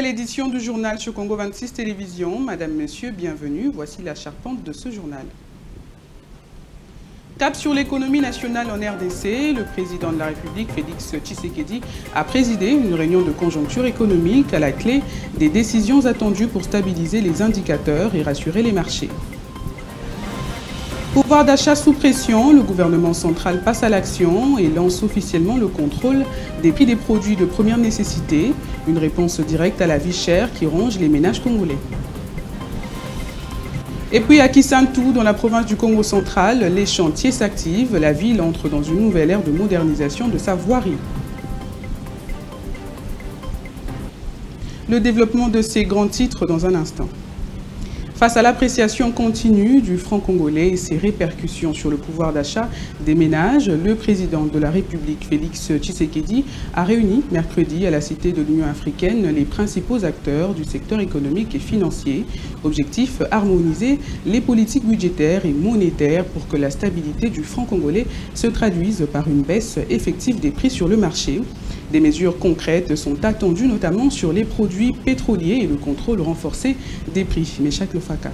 nouvelle édition du journal sur Congo 26 Télévision. Madame, Monsieur, bienvenue. Voici la charpente de ce journal. Cap sur l'économie nationale en RDC, le président de la République, Félix Tshisekedi, a présidé une réunion de conjoncture économique à la clé des décisions attendues pour stabiliser les indicateurs et rassurer les marchés. Pouvoir d'achat sous pression, le gouvernement central passe à l'action et lance officiellement le contrôle des prix des produits de première nécessité, une réponse directe à la vie chère qui ronge les ménages congolais. Et puis à Kisantu, dans la province du Congo central, les chantiers s'activent, la ville entre dans une nouvelle ère de modernisation de sa voirie. Le développement de ces grands titres dans un instant. Face à l'appréciation continue du franc congolais et ses répercussions sur le pouvoir d'achat des ménages, le président de la République, Félix Tshisekedi, a réuni mercredi à la Cité de l'Union africaine les principaux acteurs du secteur économique et financier. Objectif, harmoniser les politiques budgétaires et monétaires pour que la stabilité du franc congolais se traduise par une baisse effective des prix sur le marché. Des mesures concrètes sont attendues notamment sur les produits pétroliers et le contrôle renforcé des prix. Meshak Lofaka.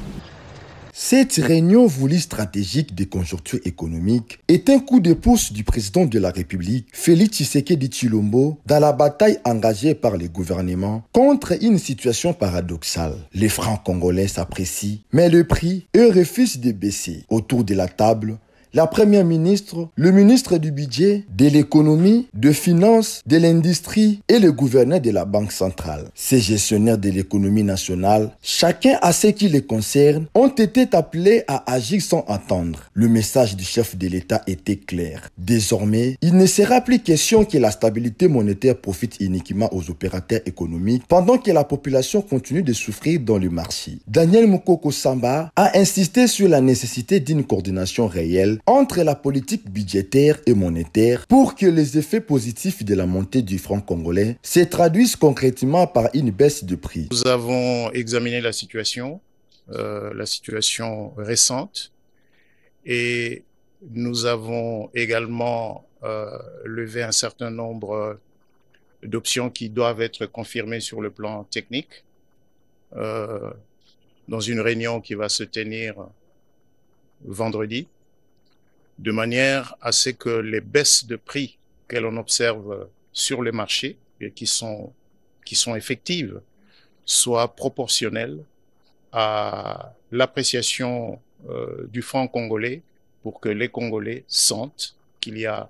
Cette réunion voulue stratégique des conjonctures économiques est un coup de pouce du président de la République, Félix Tshisekedi Tshilombo, dans la bataille engagée par le gouvernement contre une situation paradoxale. Les francs congolais s'apprécient, mais le prix, eux, refusent de baisser. Autour de la table, la première ministre, le ministre du budget, de l'économie, de finances, de l'industrie et le gouverneur de la banque centrale. Ces gestionnaires de l'économie nationale, chacun à ce qui les concerne, ont été appelés à agir sans attendre. Le message du chef de l'État était clair. Désormais, il ne sera plus question que la stabilité monétaire profite uniquement aux opérateurs économiques pendant que la population continue de souffrir dans le marché. Daniel Mukoko Samba a insisté sur la nécessité d'une coordination réelle entre la politique budgétaire et monétaire pour que les effets positifs de la montée du franc congolais se traduisent concrètement par une baisse de prix. Nous avons examiné la situation récente, et nous avons également levé un certain nombre d'options qui doivent être confirmées sur le plan technique dans une réunion qui va se tenir vendredi, de manière à ce que les baisses de prix que l'on observe sur le marché et qui sont effectives soient proportionnelles à l'appréciation du franc congolais pour que les Congolais sentent qu'il y a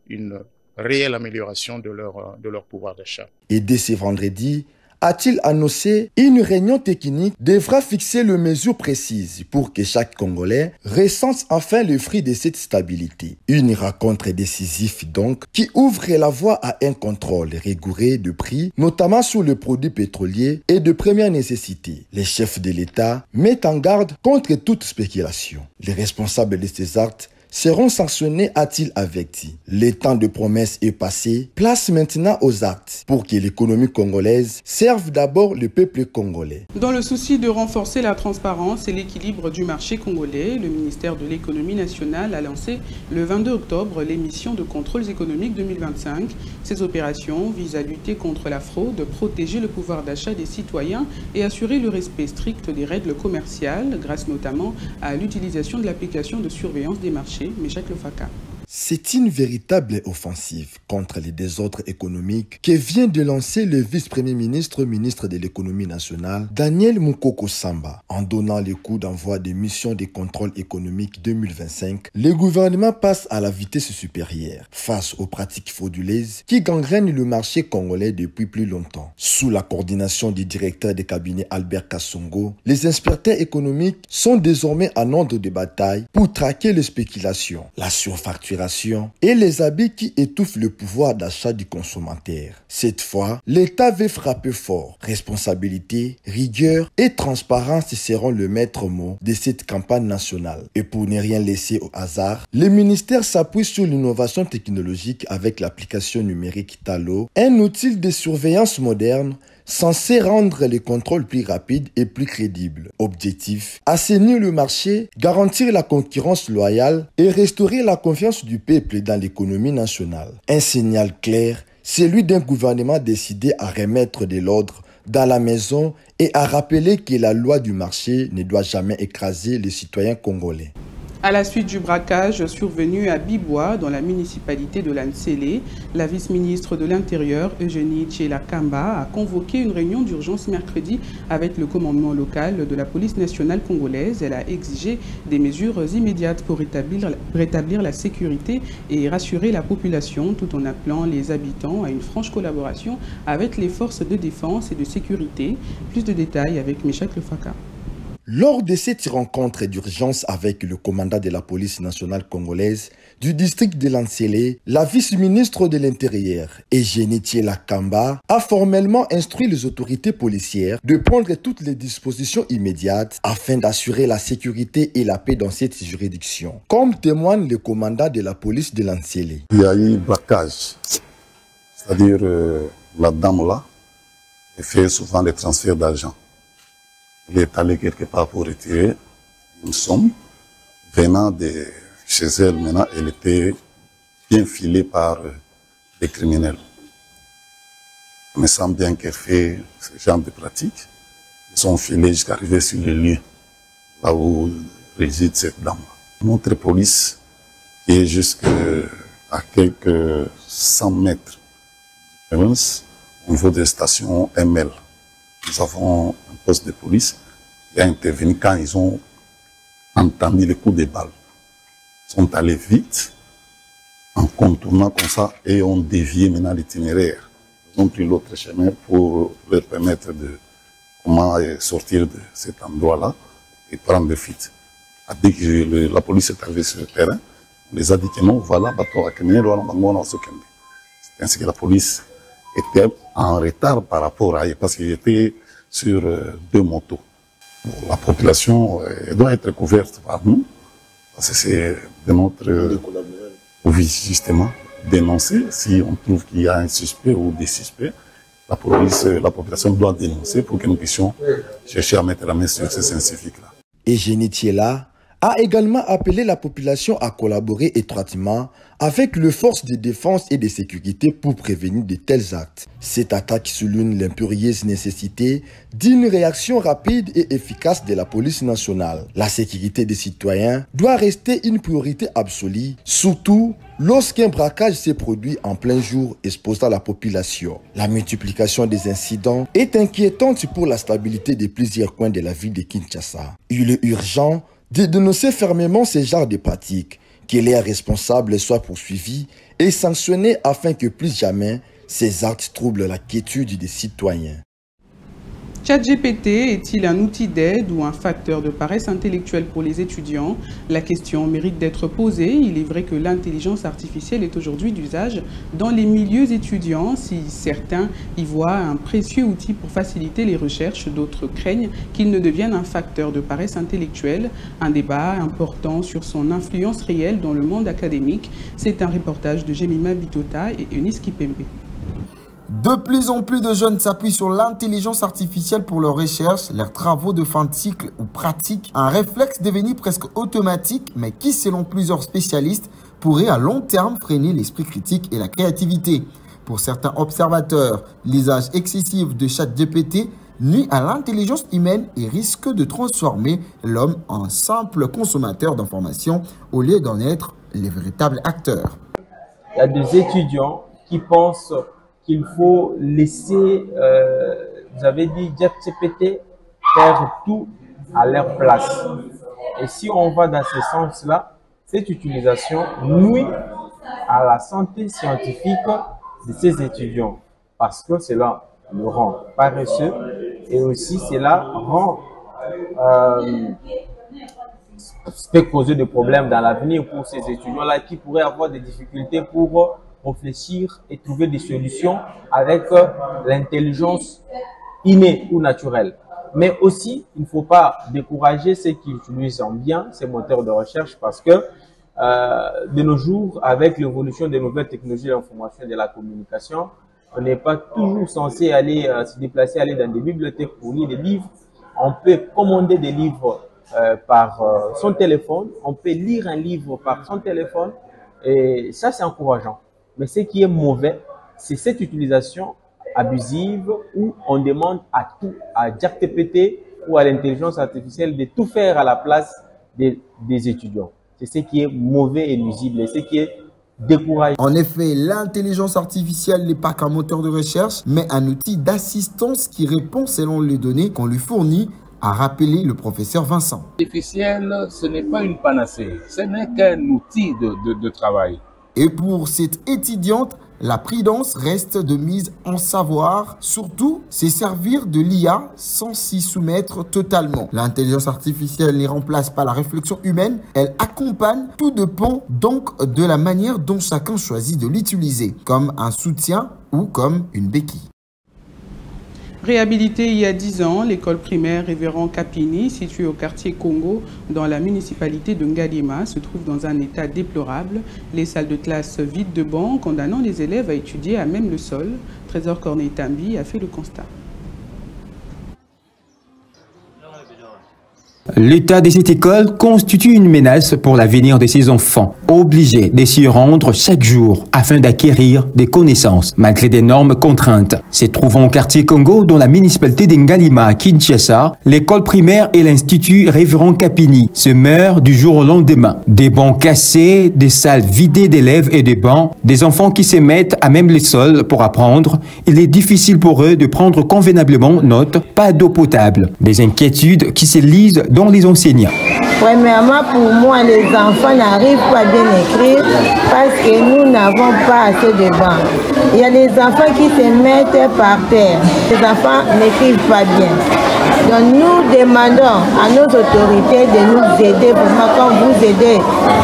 une réelle amélioration de leur pouvoir d'achat. Et dès ce vendredi, a-t-il annoncé, une réunion technique devra fixer les mesures précises pour que chaque Congolais ressente enfin le fruit de cette stabilité. Une rencontre décisive donc qui ouvre la voie à un contrôle rigoureux de prix, notamment sur les produits pétroliers et de première nécessité. Les chefs de l'État mettent en garde contre toute spéculation. Les responsables de ces actes seront sanctionnés, a-t-il averti. Le temps de promesses est passé, place maintenant aux actes pour que l'économie congolaise serve d'abord le peuple congolais. Dans le souci de renforcer la transparence et l'équilibre du marché congolais, le ministère de l'économie nationale a lancé le 22 octobre les missions de contrôles économiques 2025. Ces opérations visent à lutter contre la fraude, protéger le pouvoir d'achat des citoyens et assurer le respect strict des règles commerciales, grâce notamment à l'utilisation de l'application de surveillance des marchés. Meshak Lofaka. C'est une véritable offensive contre les désordres économiques que vient de lancer le vice-premier ministre, ministre de l'économie nationale, Daniel Mukoko Samba. En donnant le coup d'envoi des missions de contrôle économique 2025, le gouvernement passe à la vitesse supérieure face aux pratiques frauduleuses qui gangrènent le marché congolais depuis plus longtemps. Sous la coordination du directeur de cabinet Albert Kassongo, les inspecteurs économiques sont désormais en ordre de bataille pour traquer les spéculations, la surfacturation et les habits qui étouffent le pouvoir d'achat du consommateur. Cette fois, l'État veut frapper fort. Responsabilité, rigueur et transparence seront le maître mot de cette campagne nationale. Et pour ne rien laisser au hasard, le ministère s'appuie sur l'innovation technologique avec l'application numérique Talo, un outil de surveillance moderne censé rendre les contrôles plus rapides et plus crédibles. Objectif, assainir le marché, garantir la concurrence loyale et restaurer la confiance du peuple dans l'économie nationale. Un signal clair, celui d'un gouvernement décidé à remettre de l'ordre dans la maison et a rappelé que la loi du marché ne doit jamais écraser les citoyens congolais. À la suite du braquage survenu à Bibois, dans la municipalité de Lansele, la vice-ministre de l'Intérieur, Eugénie Tchela-Kamba, a convoqué une réunion d'urgence mercredi avec le commandement local de la police nationale congolaise. Elle a exigé des mesures immédiates pour rétablir la sécurité et rassurer la population, tout en appelant les habitants à une franche collaboration avec les forces de défense et de sécurité. Plus de détails avec Michel Lefaka. Lors de cette rencontre d'urgence avec le commandant de la police nationale congolaise du district de Lansele, la vice-ministre de l'Intérieur, Eugénie Tchela-Kamba, a formellement instruit les autorités policières de prendre toutes les dispositions immédiates afin d'assurer la sécurité et la paix dans cette juridiction, comme témoigne le commandant de la police de Lansele. Il y a eu braquage, c'est-à-dire la dame là, elle fait souvent des transferts d'argent. Il est allé quelque part pour retirer une somme venant de chez elle. Maintenant, elle était bien filée par les criminels. Il me semble bien qu'elle fait ce genre de pratique. Ils sont filés jusqu'à arriver sur le lieu, là où réside cette dame. Notre police, qui est jusqu'à quelques 100 mètres au niveau des stations ML. Nous avons un poste de police qui a intervenu quand ils ont entendu les coups de balles. Ils sont allés vite, en contournant comme ça, et ont dévié maintenant l'itinéraire. Ils ont pris l'autre chemin pour leur permettre de comment sortir de cet endroit-là et prendre le fuite. Dès que la police est arrivée sur le terrain, on les a dit que non, voilà, c'est ainsi que la police était en retard par rapport à eux, parce qu'ils étaient sur 2 motos. La population doit être couverte par nous, parce que c'est de notre vie justement dénoncer. Si on trouve qu'il y a un suspect ou des suspects, la population doit dénoncer pour que nous puissions chercher à mettre la main sur ces scientifiques-là. Eugénie Tchela a également appelé la population à collaborer étroitement avec les forces de défense et de sécurité pour prévenir de tels actes. Cette attaque souligne l'impérieuse nécessité d'une réaction rapide et efficace de la police nationale. La sécurité des citoyens doit rester une priorité absolue, surtout lorsqu'un braquage s'est produit en plein jour exposant la population. La multiplication des incidents est inquiétante pour la stabilité de plusieurs coins de la ville de Kinshasa. Il est urgent de dénoncer fermement ce genre de pratiques, que les responsables soient poursuivis et sanctionnés afin que plus jamais ces actes troublent la quiétude des citoyens. ChatGPT est-il un outil d'aide ou un facteur de paresse intellectuelle pour les étudiants? La question mérite d'être posée. Il est vrai que l'intelligence artificielle est aujourd'hui d'usage dans les milieux étudiants. Si certains y voient un précieux outil pour faciliter les recherches, d'autres craignent qu'il ne devienne un facteur de paresse intellectuelle. Un débat important sur son influence réelle dans le monde académique. C'est un reportage de Jemima Bitota et Eunice Kipembe. De plus en plus de jeunes s'appuient sur l'intelligence artificielle pour leurs recherches, leurs travaux de fin de cycle ou pratiques. Un réflexe devenu presque automatique, mais qui, selon plusieurs spécialistes, pourrait à long terme freiner l'esprit critique et la créativité. Pour certains observateurs, l'usage excessif de ChatGPT nuit à l'intelligence humaine et risque de transformer l'homme en simple consommateur d'informations au lieu d'en être les véritables acteurs. Il y a des étudiants qui pensent qu'il faut laisser, vous avez dit, ChatGPT faire tout à leur place. Et si on va dans ce sens-là, cette utilisation nuit à la santé scientifique de ces étudiants parce que cela le rend paresseux et aussi cela rend peut causer des problèmes dans l'avenir pour ces étudiants-là qui pourraient avoir des difficultés pour réfléchir et trouver des solutions avec l'intelligence innée ou naturelle. Mais aussi, il ne faut pas décourager ceux qui utilisent bien ces moteurs de recherche parce que de nos jours, avec l'évolution des nouvelles technologies de l'information et de la communication, on n'est pas toujours censé aller se déplacer, aller dans des bibliothèques pour lire des livres. On peut commander des livres par son téléphone, on peut lire un livre par son téléphone et ça c'est encourageant. Mais ce qui est mauvais, c'est cette utilisation abusive où on demande à ChatGPT ou à l'intelligence artificielle de tout faire à la place des étudiants. C'est ce qui est mauvais et nuisible et ce qui est décourageant. En effet, l'intelligence artificielle n'est pas qu'un moteur de recherche, mais un outil d'assistance qui répond selon les données qu'on lui fournit, a rappelé le professeur Vincent. L'artificiel, ce n'est pas une panacée, ce n'est qu'un outil de travail. Et pour cette étudiante, la prudence reste de mise en savoir. Surtout, c'est servir de l'IA sans s'y soumettre totalement. L'intelligence artificielle ne remplace pas la réflexion humaine, elle accompagne. Tout dépend donc de la manière dont chacun choisit de l'utiliser, comme un soutien ou comme une béquille. Réhabilitée il y a 10 ans, l'école primaire Révérend Kapini, située au quartier Congo, dans la municipalité de Ngalima, se trouve dans un état déplorable. Les salles de classe vides de bancs, condamnant les élèves à étudier à même le sol. Trésor Corneille-Tambi a fait le constat. L'état de cette école constitue une menace pour l'avenir de ses enfants, obligés de s'y rendre chaque jour afin d'acquérir des connaissances, malgré d'énormes contraintes. Se trouvant au quartier Congo, dans la municipalité d'Ngalima à Kinshasa, l'école primaire et l'institut Révérend Kapini se meurent du jour au lendemain. Des bancs cassés, des salles vidées d'élèves et de bancs, des enfants qui se mettent à même les sols pour apprendre. Il est difficile pour eux de prendre convenablement note, pas d'eau potable. Des inquiétudes qui se lisent dans les enseignants. Premièrement, pour moi, les enfants n'arrivent pas à bien écrire parce que nous n'avons pas assez de bancs. Il y a des enfants qui se mettent par terre. Les enfants n'écrivent pas bien. Donc nous demandons à nos autorités de nous aider. Pour moi, quand vous aidez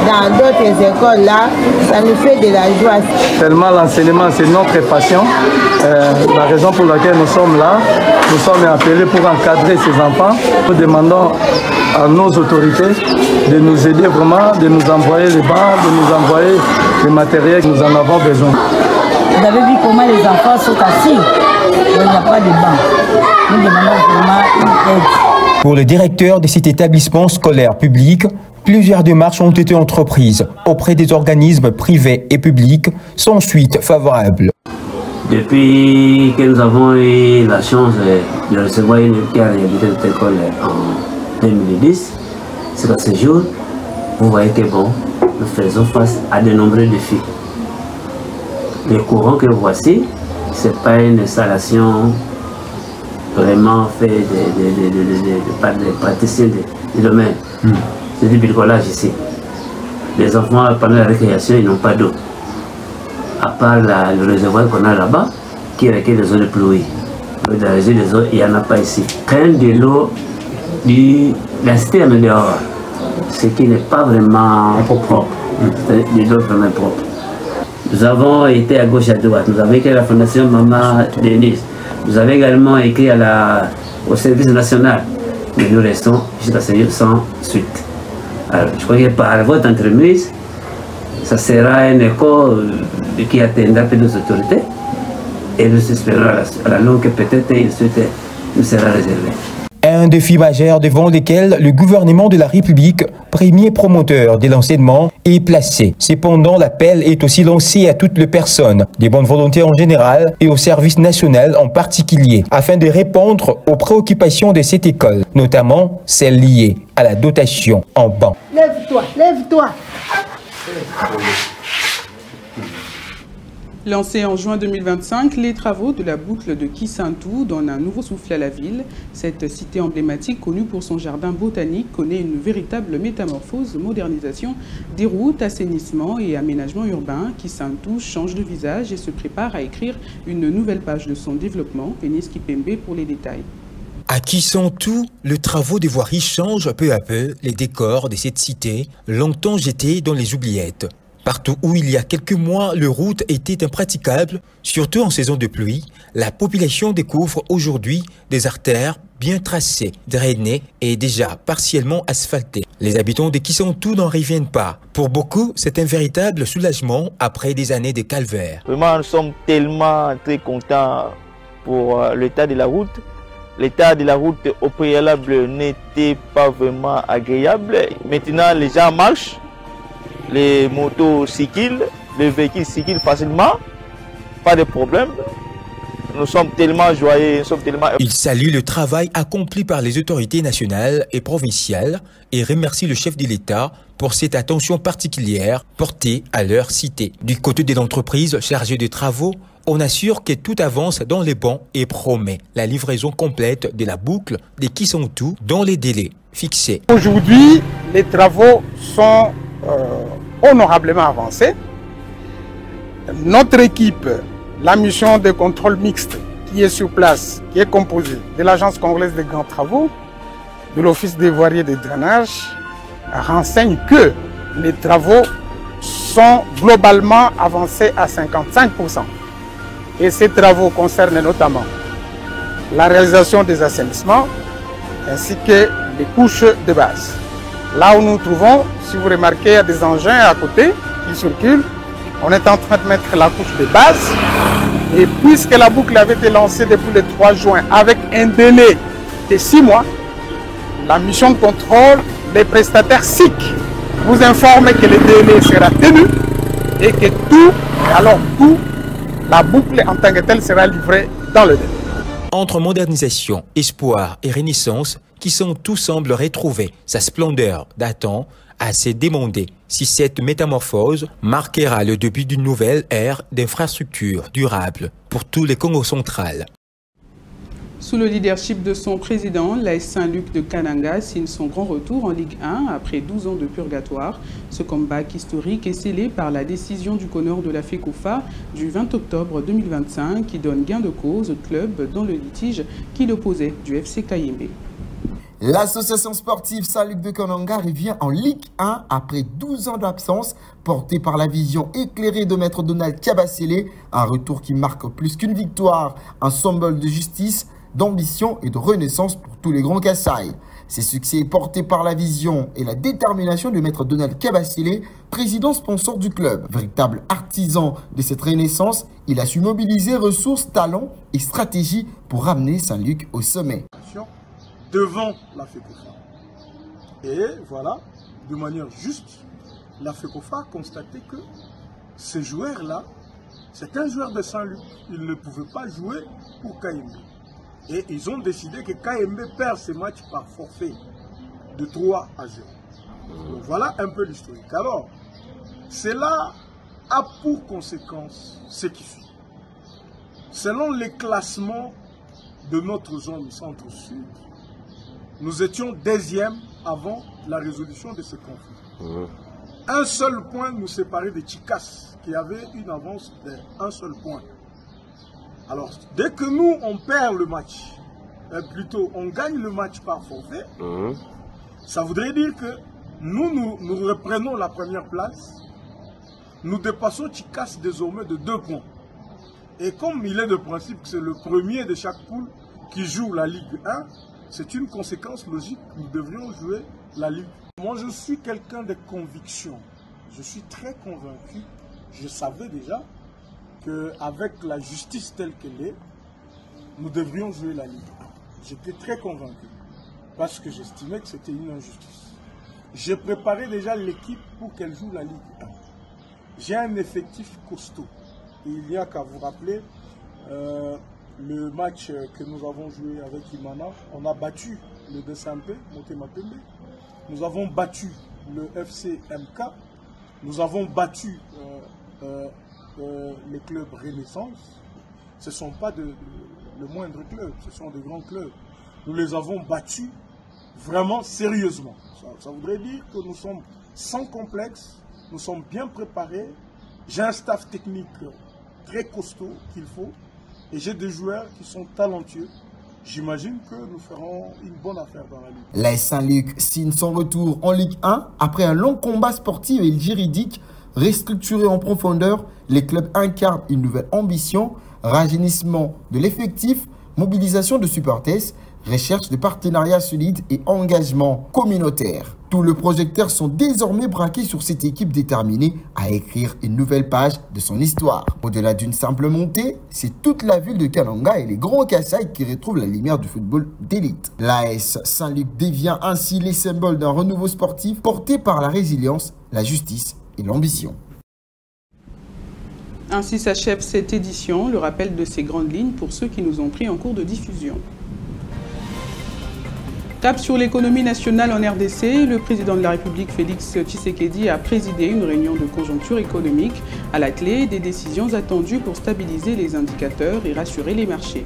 dans d'autres écoles là, ça nous fait de la joie. Tellement l'enseignement, c'est notre passion. La raison pour laquelle nous sommes là, nous sommes appelés pour encadrer ces enfants. Nous demandons à nos autorités de nous aider vraiment, de nous envoyer les bancs, de nous envoyer le matériel que nous en avons besoin. Vous avez vu comment les enfants sont assis, il n'y a pas de bancs. Nous demandons vraiment une aide. Pour le directeur de cet établissement scolaire public, plusieurs démarches ont été entreprises auprès des organismes privés et publics sans suite favorable. Depuis que nous avons eu la chance de recevoir une qui a réhabilité notre école en 2010, c'est qu'à ce jour, vous voyez que bon, nous faisons face à de nombreux défis. Le courant que voici, ce n'est pas une installation vraiment faite de praticiens du domaine. C'est du bricolage ici. Les enfants, pendant la récréation, ils n'ont pas d'eau. À part le réservoir qu'on a là-bas, qui requiert des eaux de pluie. De la réserve des eaux, il n'y en a pas ici. Prennent de l'eau de la citerne dehors, ce qui n'est pas vraiment propre. C'est de l'eau vraiment propre. Nous avons été à gauche et à droite. Nous avons écrit à la Fondation Maman Denise. Nous avons également écrit au service national. Mais nous restons jusqu'à ce jour sans suite. Alors, je crois que par votre entremise, ça sera un écho qui atteindra peu nos autorités. Et nous espérons à la longue que peut-être une suite nous sera réservée. Un défi majeur devant lequel le gouvernement de la République, premier promoteur de l'enseignement, est placé. Cependant, l'appel est aussi lancé à toutes les personnes, des bonnes volontés en général et au service national en particulier, afin de répondre aux préoccupations de cette école, notamment celles liées à la dotation en banc. Lève-toi, lève-toi. Lancés en juin 2025, les travaux de la boucle de Kisantu donnent un nouveau souffle à la ville. Cette cité emblématique, connue pour son jardin botanique, connaît une véritable métamorphose, modernisation des routes, assainissement et aménagement urbain. Kisantu change de visage et se prépare à écrire une nouvelle page de son développement. Vénis Kipembe pour les détails. À Kisantu, le travaux des voiries changent peu à peu les décors de cette cité, longtemps jetée dans les oubliettes. Partout où il y a quelques mois, les routes étaient impraticables, surtout en saison de pluie, la population découvre aujourd'hui des artères bien tracées, drainées et déjà partiellement asphaltées. Les habitants de Kisantu n'en reviennent pas. Pour beaucoup, c'est un véritable soulagement après des années de calvaire. Vraiment, nous sommes tellement très contents pour l'état de la route. L'état de la route au préalable n'était pas vraiment agréable. Maintenant, les gens marchent. Les motos circulent, les véhicules circulent facilement, pas de problème. nous sommes tellement joyeux, nous sommes tellement... Il salue le travail accompli par les autorités nationales et provinciales et remercie le chef de l'État pour cette attention particulière portée à leur cité. Du côté de l'entreprise chargée de travaux, on assure que tout avance dans les bons et promet la livraison complète de la boucle de Kisontou dans les délais fixés. Aujourd'hui, les travaux sont honorablement avancés. Notre équipe, la mission de contrôle mixte qui est sur place, qui est composée de l'Agence congolaise des grands travaux, de l'Office des voiries et des drainages, renseigne que les travaux sont globalement avancés à 55%. Et ces travaux concernent notamment la réalisation des assainissements ainsi que les couches de base. Là où nous nous trouvons, si vous remarquez, il y a des engins à côté qui circulent. On est en train de mettre la couche de base. Et puisque la boucle avait été lancée depuis le 3 juin avec un délai de 6 mois, la mission de contrôle des prestataires SIC vous informe que le délai sera tenu et que la boucle en tant que telle sera livrée dans le délai. Entre modernisation, espoir et renaissance, Kisontou semble retrouver sa splendeur datant à se demander si cette métamorphose marquera le début d'une nouvelle ère d'infrastructures durables pour tous les Congo central. Sous le leadership de son président, l'AS Saint-Luc de Kananga signe son grand retour en Ligue 1 après 12 ans de purgatoire. Ce comeback historique est scellé par la décision du CONOR de la FECOFA du 20 octobre 2025 qui donne gain de cause au club dans le litige qui l'opposait du FC Kayembe. L'association sportive Saint-Luc de Kananga revient en Ligue 1 après 12 ans d'absence, portée par la vision éclairée de Maître Donald Kabasele, un retour qui marque plus qu'une victoire, un symbole de justice, d'ambition et de renaissance pour tous les grands Kassai. Ces succès portés par la vision et la détermination de Maître Donald Kabasele, président sponsor du club. Véritable artisan de cette renaissance, il a su mobiliser ressources, talents et stratégies pour ramener Saint-Luc au sommet. Devant la FECOFA. Et voilà, de manière juste, la FECOFA a constaté que ces joueurs-là, c'est un joueur de Saint-Luc. Il ne pouvait pas jouer pour Kayembe. Et ils ont décidé que Kayembe perd ses matchs par forfait de 3 à 0. Donc voilà un peu l'historique. Alors, cela a pour conséquence ce qui suit. Selon les classements de notre zone centre-sud, nous étions deuxième avant la résolution de ce conflit. Un seul point nous séparait de Chikas, qui avait une avance d'un seul point. Alors, dès que nous, on perd le match, plutôt, on gagne le match par forfait, ça voudrait dire que nous reprenons la première place, nous dépassons Chikas désormais de 2 points. Et comme il est de principe que c'est le premier de chaque poule qui joue la Ligue 1, c'est une conséquence logique, nous devrions jouer la Ligue. Moi, je suis quelqu'un de conviction. Je suis très convaincu. Je savais déjà qu'avec la justice telle qu'elle est, nous devrions jouer la Ligue 1. J'étais très convaincu parce que j'estimais que c'était une injustice. J'ai préparé déjà l'équipe pour qu'elle joue la Ligue 1. J'ai un effectif costaud. Et il n'y a qu'à vous rappeler le match que nous avons joué avec Imana. On a battu le DSMP, Motema Pembe. Nous avons battu le FC MK. Nous avons battu les clubs Renaissance. Ce ne sont pas le moindre club, ce sont de grands clubs. Nous les avons battus vraiment sérieusement. Ça voudrait dire que nous sommes sans complexe, nous sommes bien préparés. J'ai un staff technique très costaud qu'il faut. Et j'ai des joueurs qui sont talentueux. J'imagine que nous ferons une bonne affaire dans la Ligue. L'AS Saint-Luc signe son retour en Ligue 1 après un long combat sportif et juridique. Restructuré en profondeur, les clubs incarnent une nouvelle ambition, rajeunissement de l'effectif, mobilisation de supporters, recherche de partenariats solides et engagement communautaire. Tous les projecteurs sont désormais braqués sur cette équipe déterminée à écrire une nouvelle page de son histoire. Au-delà d'une simple montée, c'est toute la ville de Kananga et les grands Kassai qui retrouvent la lumière du football d'élite. L'AS Saint-Luc devient ainsi les symboles d'un renouveau sportif porté par la résilience, la justice et l'ambition. Ainsi s'achève cette édition, le rappel de ces grandes lignes pour ceux qui nous ont pris en cours de diffusion. Cap sur l'économie nationale en RDC, le président de la République Félix Tshisekedi a présidé une réunion de conjoncture économique à la clé des décisions attendues pour stabiliser les indicateurs et rassurer les marchés.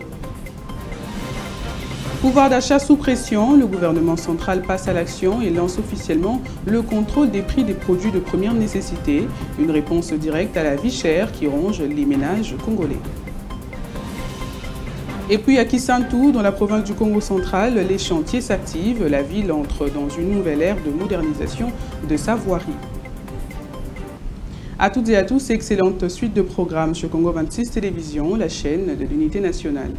Pouvoir d'achat sous pression, le gouvernement central passe à l'action et lance officiellement le contrôle des prix des produits de première nécessité, une réponse directe à la vie chère qui ronge les ménages congolais. Et puis à Kisantu, dans la province du Congo central, les chantiers s'activent, la ville entre dans une nouvelle ère de modernisation de sa voirie. À toutes et à tous, excellente suite de programmes sur Congo 26 Télévision, la chaîne de l'unité nationale.